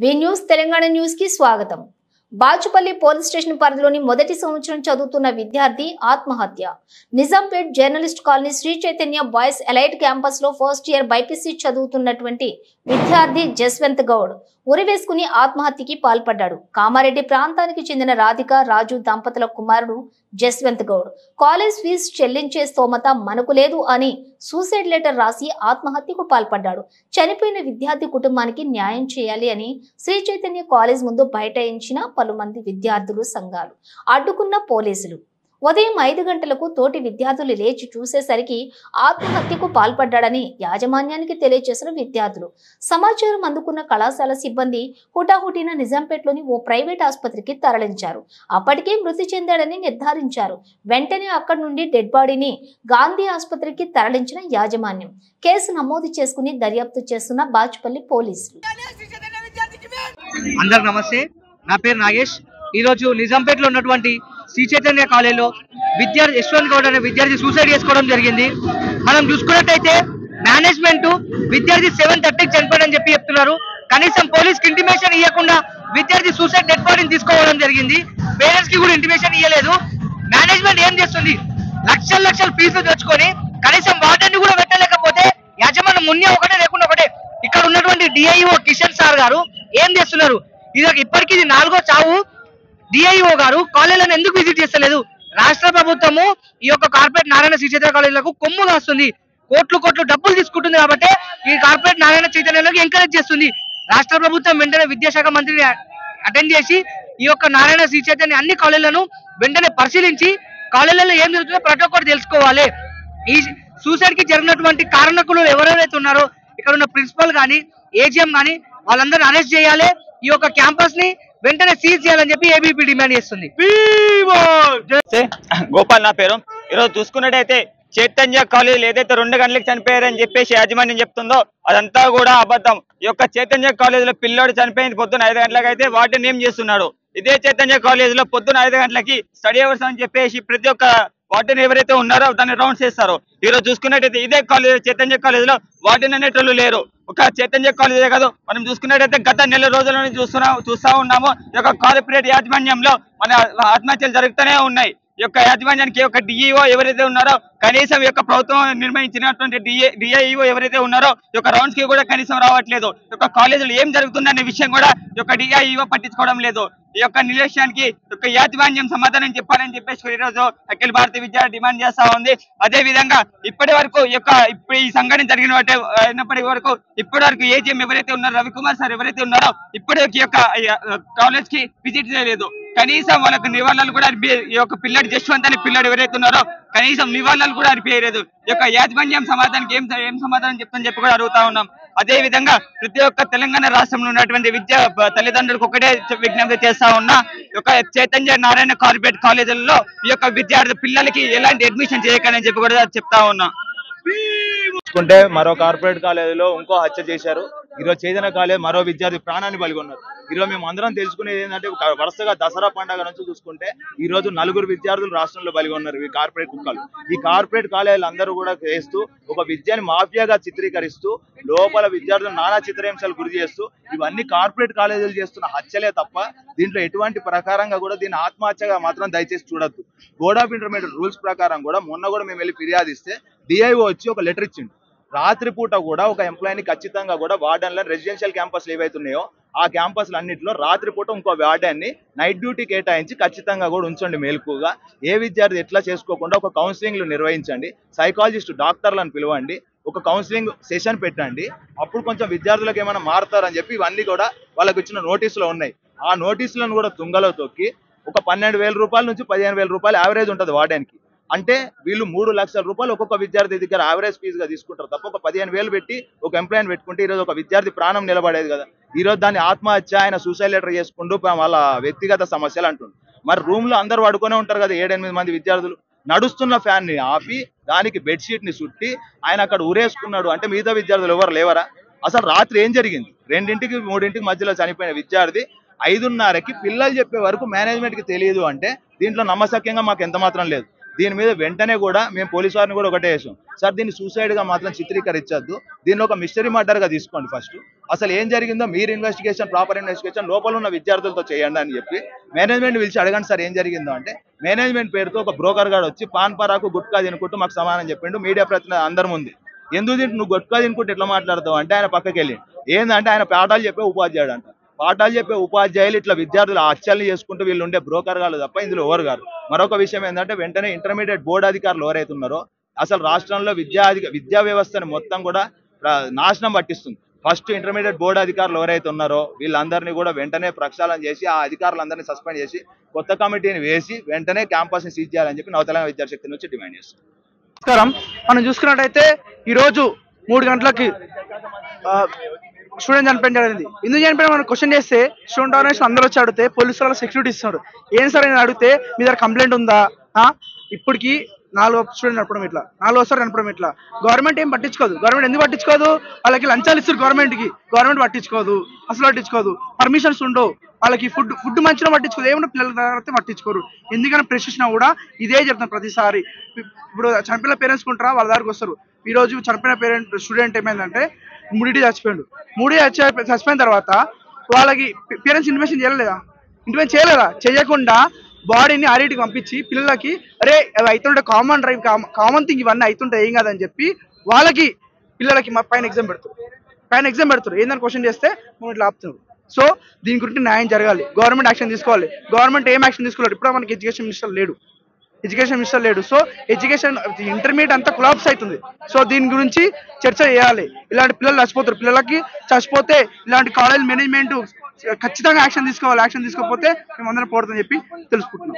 వి news Telangana news కి స్వాగతం. Bachupally police station పరిధిలోని మొదటి సంవత్సరం చదువుతున్న విద్యార్థి ఆత్మహత్య. Nizampet journalist colony Sri Chaitanya boys elite campus లో ఫస్ట్ ఇయర్ బైపీసీ చదువుతున్నటువంటి విద్యార్థి జస్వంత్ గౌడ్ ఉరివేసుకుని ఆత్మహత్యకి పాల్పడ్డాడు. కామారెడ్డి ప్రాంతానికి చెందిన రాధిక రాజు దంపతుల కుమారుడు జస్వంత్ గౌడ్ కాలేజ్ ఫీజు చెల్లించే స్తోమత మనకు లేదు అని సూసైడ్ లెటర్ రాసి ఆత్మహత్యకు పాల్పడ్డాడు. చనిపోయిన విద్యార్థి కుటుంబానికి న్యాయం చేయాలి అని శ్రీ చైతన్య కాలేజ్ ముందు బైఠాయించిన పలుమంది విద్యార్థులు సంఘాలు అడ్డుకున్న పోలీసులు. ఉదయం 5 గంటలకు తోటి విద్యార్థులు లేచి చూసేసరికి ఆత్మహత్యకు పాల్పడ్డాడని యాజమాన్యానికి తెలియజేసిన విద్యార్థులు. సమాచారం అందుకున్న కళాశాల సిబ్బంది హుటాహుటిన నిజాంపేట్లోని ఓ ప్రైవేట్ ఆసుపత్రికి తరలించారు. అప్పటికే మృతి చెందాడని నిర్ధారించారు. వెంటనే అక్కడి నుండి డెడ్ బాడీని గాంధీ ఆసుపత్రికి తరలించిన యాజమాన్యం కేసు నమోదు చేసుకుని దర్యాప్తు చేస్తున్న బాచుపల్లి పోలీసులు. అందరికి నమస్తే, నా పేరు నాగేష్. ఈరోజు నిజాంపేటలో ఉన్నటువంటి శ్రీ చైతన్య కాలేజీలో విద్యార్థి యశ్వంత్ గౌడ్ అనే విద్యార్థి సూసైడ్ చేసుకోవడం జరిగింది. మనం చూసుకున్నట్టయితే మేనేజ్మెంట్ విద్యార్థి 7:30కి చనిపోయాడని చెప్తున్నారు. కనీసం పోలీస్కి ఇంటిమేషన్ ఇవ్వకుండా విద్యార్థి సూసైడ్ డెడ్ బాడీని తీసుకోవడం జరిగింది. పేరెంట్స్ కి కూడా ఇంటిమేషన్ ఇవ్వలేదు. మేనేజ్మెంట్ ఏం చేస్తుంది, లక్షల ఫీజులు తెచ్చుకొని కనీసం వార్డెన్ కూడా పెట్టలేకపోతే యాజమాన్యం మున్నే ఒకటే లేకుండా ఒకటే. ఇక్కడ ఉన్నటువంటి డిఐఓ కిషన్ సార్ గారు ఏం చేస్తున్నారు, ఇప్పటికీ ఇది 4వ చావు. డిఐఓ గారు కాలేజీలను ఎందుకు విజిట్ చేస్తలేదు? రాష్ట్ర ప్రభుత్వము ఈ యొక్క కార్పొరేట్ నారాయణ శ్రీ చైతన్య కాలేజీలకు కొమ్ము కాస్తుంది, కోట్లు డబ్బులు తీసుకుంటుంది కాబట్టి ఈ కార్పొరేట్ నారాయణ చైతన్యాలకు ఎంకరేజ్ చేస్తుంది. రాష్ట్ర ప్రభుత్వం వెంటనే విద్యాశాఖ మంత్రిని అటెండ్ చేసి ఈ యొక్క నారాయణ శ్రీ చైతన్య అన్ని కాలేజీలను వెంటనే పరిశీలించి కాలేజీలలో ఏం జరుగుతుందో ప్రతి ఒక్కరు తెలుసుకోవాలి. ఈ సూసైడ్ కి జరిగినటువంటి కారణకులు ఎవరెవరైతే ఉన్నారో ఇక్కడ ఉన్న ప్రిన్సిపల్ కానీ ఏజిఎం కానీ వాళ్ళందరినీ అరెస్ట్ చేయాలి. ఈ యొక్క క్యాంపస్ ని వెంటనే సీజ్ చేయాలని చెప్పి ఏబీపీ డిమాండ్ చేస్తుంది. గోపాల్ నా పేరు. ఈరోజు చూసుకున్నట్టయితే చైతన్య కాలేజీలు ఏదైతే 2 గంటలకు చనిపోయారని చెప్పేసి యాజమాన్యం చెప్తుందో అదంతా కూడా అబద్ధం. ఈ యొక్క చైతన్య కాలేజీలో పిల్లోడు చనిపోయింది పొద్దున్న 5 గంటలకు అయితే వాటిని ఏం చేస్తున్నాడు. ఇదే చైతన్య కాలేజీలో పొద్దున్న 5 గంటలకి స్టడీ అవర్స్ అని చెప్పేసి ప్రతి ఒక్క వాటిని ఎవరైతే ఉన్నారో దాన్ని రౌండ్స్ చేస్తారు. ఈరోజు చూసుకున్నట్టయితే ఇదే కాలేజ్ చైతన్య కాలేజీలో వాటిని అనేటోళ్ళు లేరు. ఒక చైతన్య కాలేజే కాదు, మనం చూసుకున్నట్టయితే గత నెల రోజుల నుంచి చూస్తా ఉన్నాము. ఈ యొక్క కార్పొరేట్ యాజమాన్యంలో మన ఆత్మహత్యలు జరుగుతూనే ఉన్నాయి. ఈ యొక్క యాజమాన్యానికి ఈ యొక్క డిఈఓ ఎవరైతే ఉన్నారో కనీసం ఈ యొక్క ప్రభుత్వం నిర్ణయించినటువంటి డిఐఓ ఎవరైతే ఉన్నారో ఈ యొక్క రౌండ్స్ కి కూడా కనీసం రావట్లేదు. ఈ యొక్క కాలేజీలో ఏం జరుగుతుందనే విషయం కూడా ఈ యొక్క డిఐఓ పట్టించుకోవడం లేదు. ఈ యొక్క నిర్లక్ష్యానికి యొక్క యాజమాన్యం సమాధానం చెప్పాలని చెప్పేసి ఈరోజు అఖిల భారతీయ విద్యార్థి డిమాండ్ చేస్తా ఉంది. అదే విధంగా ఇప్పటి వరకు ఇప్పుడు ఈ సంఘటన జరిగిన అయినప్పటి వరకు ఇప్పటి వరకు ఏజీఎం ఎవరైతే ఉన్నారో రవికుమార్ సార్ ఎవరైతే ఉన్నారో ఇప్పటికి ఈ యొక్క కాలేజ్ కి విజిట్ చేయలేదు. కనీసం వాళ్ళకు నివాళులు కూడా ఈ యొక్క పిల్లడి జశ్వంత్ అనే పిల్లడు ఎవరైతే ఉన్నారో కనీసం నివాళులు కూడా అర్పించలేదు. ఈ యొక్క యాజమాన్యం సమాధానానికి ఏం సమాధానం చెప్తుందని చెప్పి కూడా అడుగుతా ఉన్నాం. అదే విధంగా ప్రతి ఒక్క తెలంగాణ రాష్ట్రంలో ఉన్నటువంటి విద్యా తల్లిదండ్రులకు ఒకటే విజ్ఞప్తి చేస్తా ఉన్నా, ఈ యొక్క చైతన్య నారాయణ కార్పొరేట్ కాలేజీలలో ఈ యొక్క విద్యార్థి పిల్లలకి ఎలాంటి అడ్మిషన్ చేయకని చెప్పి కూడా చెప్తా ఉన్నా. చూసుకుంటే మరో కార్పొరేట్ కాలేజీలో ఇంకో హత్య చేశారు. ఈరోజు చైతన్య కాలేజ్ మరో విద్యార్థి ప్రాణాన్ని బలిగొన్నారు. ఈరోజు మేము అందరం తెలుసుకునేది ఏంటంటే వరుసగా దసరా పండుగ నుంచి చూసుకుంటే ఈ రోజు 4 విద్యార్థులు రాష్ట్రంలో బలిగొన్నారు ఈ కార్పొరేట్ కుక్కలు. ఈ కార్పొరేట్ కాలేజీలు అందరూ కూడా చేస్తూ ఒక విద్యని మాఫియాగా చిత్రీకరిస్తూ లోపల విద్యార్థులు నానా చిత్రహింసలు గురి చేస్తూ ఇవన్నీ కార్పొరేట్ కాలేజీలు చేస్తున్న హత్యలే తప్ప దీంట్లో ఎటువంటి ప్రకారంగా కూడా దీన్ని ఆత్మహత్యగా మాత్రం దయచేసి చూడొద్దు. బోర్డ్ ఆఫ్ ఇంటర్మీడియట్ రూల్స్ ప్రకారం కూడా మొన్న కూడా మేము వెళ్ళి ఫిర్యాదు ఇస్తే డిఐఓ వచ్చి ఒక లెటర్ ఇచ్చిండు. రాత్రిపూట కూడా ఒక ఎంప్లాయీని ఖచ్చితంగా కూడా వార్డెన్లను రెసిడెన్షియల్ క్యాంపస్లు ఏవైతున్నాయో ఆ క్యాంపస్లు అన్నింటిలో రాత్రిపూట ఇంకో వార్డెన్ని నైట్ డ్యూటీ కేటాయించి ఖచ్చితంగా కూడా ఉంచండి మేలుకుగా. ఏ విద్యార్థి ఎట్లా చేసుకోకుండా ఒక కౌన్సిలింగ్లు నిర్వహించండి, సైకాలజిస్ట్ డాక్టర్లను పిలవండి, ఒక కౌన్సిలింగ్ సెషన్ పెట్టండి. అప్పుడు కొంచెం విద్యార్థులకు ఏమైనా మారుతారని చెప్పి ఇవన్నీ కూడా వాళ్ళకు ఇచ్చిన నోటీసులో ఉన్నాయి. ఆ నోటీసులను కూడా తుంగలో తొక్కి ఒక 12,000 రూపాయల నుంచి 15,000 రూపాయలు యావరేజ్ ఉంటుంది వార్డెన్కి. అంటే వీళ్ళు 3 లక్షల రూపాయలు ఒక్కొక్క విద్యార్థి దగ్గర యావరేజ్ ఫీజుగా తీసుకుంటారు తప్ప ఒక 15,000 పెట్టి ఒక ఎంప్లాయీని పెట్టుకుంటే ఈరోజు ఒక విద్యార్థి ప్రాణం నిలబడేది కదా. ఈరోజు దాన్ని ఆత్మహత్య, ఆయన సూసైడ్ లెటర్ చేసుకుంటూ వాళ్ళ వ్యక్తిగత సమస్యలు అంటుంది. మరి రూమ్ లో అందరూ పడుకునే ఉంటారు కదా, 7-8 మంది విద్యార్థులు. నడుస్తున్న ఫ్యాన్ ని ఆపి దానికి బెడ్షీట్ ని చుట్టి ఆయన అక్కడ ఊరేసుకున్నాడు అంటే మిగతా విద్యార్థులు ఎవరు లేవరా? అసలు రాత్రి ఏం జరిగింది? 2ంటికి 3ంటికి మధ్యలో చనిపోయిన విద్యార్థి 5:30కి పిల్లలు చెప్పే వరకు మేనేజ్మెంట్ కి తెలియదు అంటే దీంట్లో నమ్మశక్యంగా మాకు ఎంత మాత్రం లేదు. దీని మీద వెంటనే కూడా మేము పోలీసు వారిని కూడా ఒకటే వేసాం, సార్ దీన్ని సూసైడ్ గా మాత్రం చిత్రీకరించద్దు, దీన్ని ఒక మిస్టరీ మర్డర్ గా తీసుకోండి, ఫస్ట్ అసలు ఏం జరిగిందో మీరు ఇన్వెస్టిగేషన్, ప్రాపర్ ఇన్వెస్టిగేషన్ లోపల ఉన్న విద్యార్థులతో చేయండి అని చెప్పి మేనేజ్మెంట్ పిలిచి అడగండి సార్ ఏం జరిగిందో అంటే, మేనేజ్మెంట్ పేరుతో ఒక బ్రోకర్ గాడు వచ్చి పాన్ పరాకు గుట్కా తినుకుంటూ మాకు సమానం చెప్పిండు మీడియా ప్రతినిధి అందరి ముందు. ఎందుకు తింటు నువ్వు గుట్కా తినుకుంటూ ఎట్లా మాట్లాడతావు అంటే ఆయన పక్కకి వెళ్ళి ఏంటంటే ఆయన పాఠాలు చెప్పే ఉపాధ్యాయుడు అంట, పాఠాలు చెప్పే ఉపాధ్యాయులు ఇట్లా విద్యార్థులు హత్యలు చేసుకుంటూ వీళ్ళు ఉండే బ్రోకర్ గారు తప్ప ఇందులో ఎవరు గారు. మరొక విషయం ఏంటంటే వెంటనే ఇంటర్మీడియట్ బోర్డు అధికారులు ఎవరైతే ఉన్నారో అసలు రాష్ట్రంలో విద్యా వ్యవస్థను మొత్తం కూడా నాశనం పట్టిస్తుంది. ఫస్ట్ ఇంటర్మీడియట్ బోర్డు అధికారులు ఎవరైతే ఉన్నారో వీళ్ళందరినీ కూడా వెంటనే ప్రక్షాళన చేసి ఆ అధికారులందరినీ సస్పెండ్ చేసి కొత్త కమిటీని వేసి వెంటనే క్యాంపస్ ని సీజ్ చేయాలని చెప్పి నవతెలంగాణ విద్యాశక్తి నుంచి డిమాండ్ చేస్తుంది. నమస్కారం. మనం చూసుకున్నట్టయితే ఈరోజు 3 గంటలకి స్టూడెంట్ చనిపోయిన జరిగింది. ఎందుకు చనిపోయినా మనం క్వశ్చన్ చేస్తే స్టూడెంట్ ఆర్గనైజేషన్ అందరూ వచ్చి అడిగితే పోలీసు వాళ్ళ సెక్యూరిటీ ఇస్తున్నారు. ఏం సార్ అని అడిగితే మీ దగ్గర కంప్లైంట్ ఉందా, ఇప్పటికి 4 స్టూడెంట్ నడపడం ఇట్లా, 4 సార్ నడపడం ఇట్లా. గవర్నమెంట్ ఏం పట్టించుకోదు. గవర్నమెంట్ ఎందుకు పట్టించుకోదు? వాళ్ళకి లంచాలు ఇస్తారు గవర్నమెంట్కి, గవర్నమెంట్ పట్టించుకోదు, అసలు పట్టించుకోదు. పర్మిషన్స్ ఉండవు వాళ్ళకి, ఫుడ్ మంచిగా పట్టించుకోదు, ఏమన్నా పిల్లల తర్వాత పట్టించుకోరు. ఎందుకని ప్రశ్నించినా కూడా ఇదే చెప్తాను ప్రతిసారి. ఇప్పుడు చనిపోయిన పేరెంట్స్ కుంటారా వాళ్ళ దగ్గరకు వస్తారు. ఈ రోజు చనిపోయిన స్టూడెంట్ ఏమైందంటే 3 చచ్చిపోయాడు. 3 చచ్చిపోయిన తర్వాత వాళ్ళకి పేరెంట్స్ ఇన్వెస్టిగేషన్ చేయలేదా? చేయకుండా బాడీని ఆర్ఐటీకి పంపించి పిల్లలకి అరే అవి అవుతుంటే కామన్ థింగ్, ఇవన్నీ అవుతుంటే ఏం కాదని చెప్పి వాళ్ళకి పిల్లలకి పైన ఎగ్జామ్ పెడతారు. ఏందని క్వశ్చన్ చేస్తే మనం ఇట్లా ఆపుతున్నారు. సో దీని గురించి న్యాయం జరగాలి, గవర్నమెంట్ యాక్షన్ తీసుకోవాలి. గవర్నమెంట్ ఏం యాక్షన్ తీసుకోవాలి? ఇప్పుడు మనకి ఎడ్యుకేషన్ మినిస్టర్ లేడు. సో ఎడ్యుకేషన్ ఇంటర్మీడియట్ అంతా కొలాప్స్ అవుతుంది. సో దీని గురించి చర్చ చేయాలి. ఇలాంటి పిల్లలు చచ్చిపోతారు, పిల్లలకి చచ్చిపోతే ఇలాంటి కాలేజ్ మేనేజ్మెంట్ ఖచ్చితంగా యాక్షన్ తీసుకోవాలి. యాక్షన్ తీసుకోకపోతే మేము అందరం పోతుందని చెప్పి తెలుసుకుంటున్నాం.